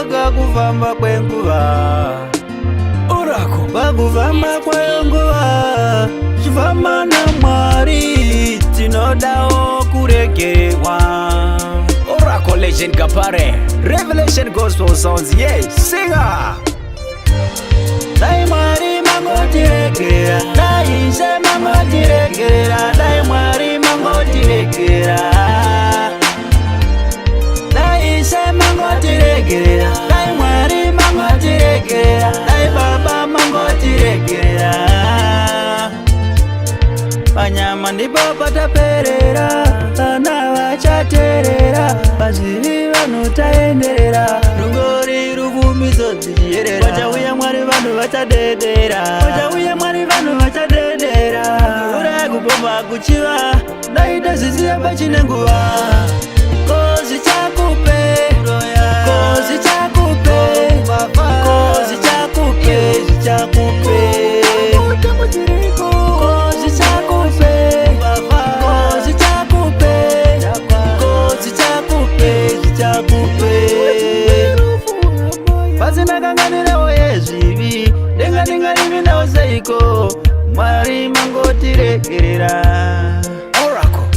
Nekutsvaga kufamba kwenguva. Oracle pakufamba kwenguva chifamba naMwari tinodawo kuregerwa. Oracle Legend Gapare Revelation Gospel Sounds, yeah, singer. Dai Mwari mangotiregera, dai Ishe mangotiregera, dai Mwari mangotiregera, dai Ishe mangotiregera, dai Mwari mangotiregera, dai Baba mangotiregera. Panyama ndipo pataperera, vana vachaterera, vazviri vanotaenderera, rungori ruvumidzo dzichiyerera. Pachauya Mwari vanhu vachadedera, pachauya Mwari vanhu vachadedera. Ura kupomba kuchiva, daita zisiya pachine nguva. Kozi chakupe, kozi chakupe, kozi chakupe, chakupe. Kozi chakupe, kozi chakupe, kozi chakupe, chakupe. Pasina kanganirawo yezvivi, denga riminawo seiko, Mwari mangotiregerera. Oracle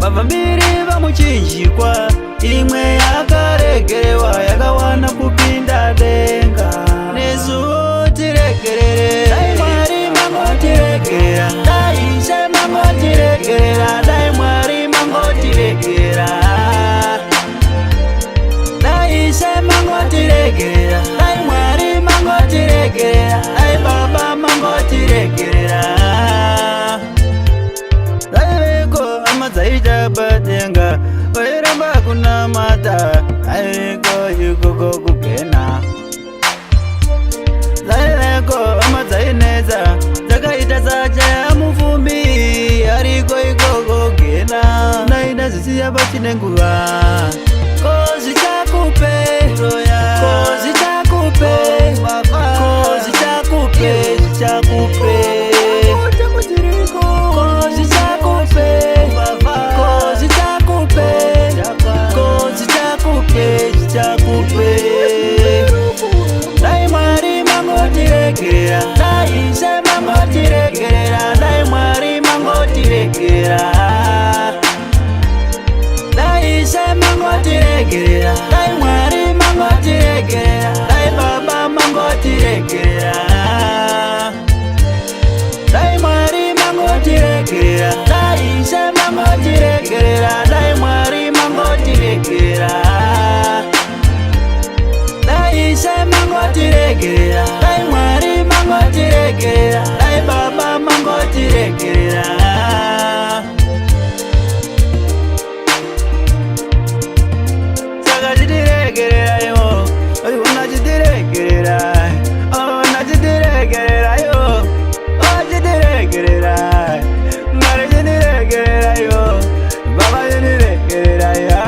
vavambiri vamuchinjikwa, imwe yakaregerewa yakawana kupinda denga. Nesuwo tiregerere, dai Mwari mangotiregera, dai Ishe mangotiregera, dai Mwari mangotiregera, dai Ishe mangotiregera, dai Mwari mangotiregera, dai Baba mangotiregera. Daiko amadzaita padenga, vairamba kunamata, aiko ikoko kugena. Daiko amadzainetsa, dzakaita sajaya mufumi, ariko ikoko kugena. Daida zisiya pachine nguva. Kozi chakupe, kozi chakupe, kozi chakupe, chakupe. Kozi chakupe, kozi chakupe, kozi chakupe, chakupe. Dai Mwari mangotiregera, dai Ishe mangotiregera, dai Mwari mangotiregera, dai Ishe mangotiregera, dai Mwari mangotiregera, dai Baba mangotiregera, dai Mwari mangotiregera, dai Ishe mangotiregera, dai Mwari mangotiregera, dai Ishe mangotiregera, dai Mwari mangotiregera, dai Baba mangotiregera. Saka chitiregerera yo, ona chitiregerera, ona chitiregerera yo, ona chitiregerera, Mwari chitiregerera yo, Baba chitiregerera ya.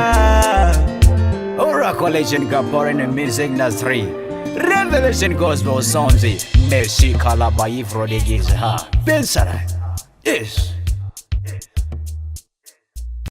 Oracle Legend Gapare in the music industry. Revelation Gospel Sounds, Merci Kalabai Rodriguez, ha, Pensara, yes.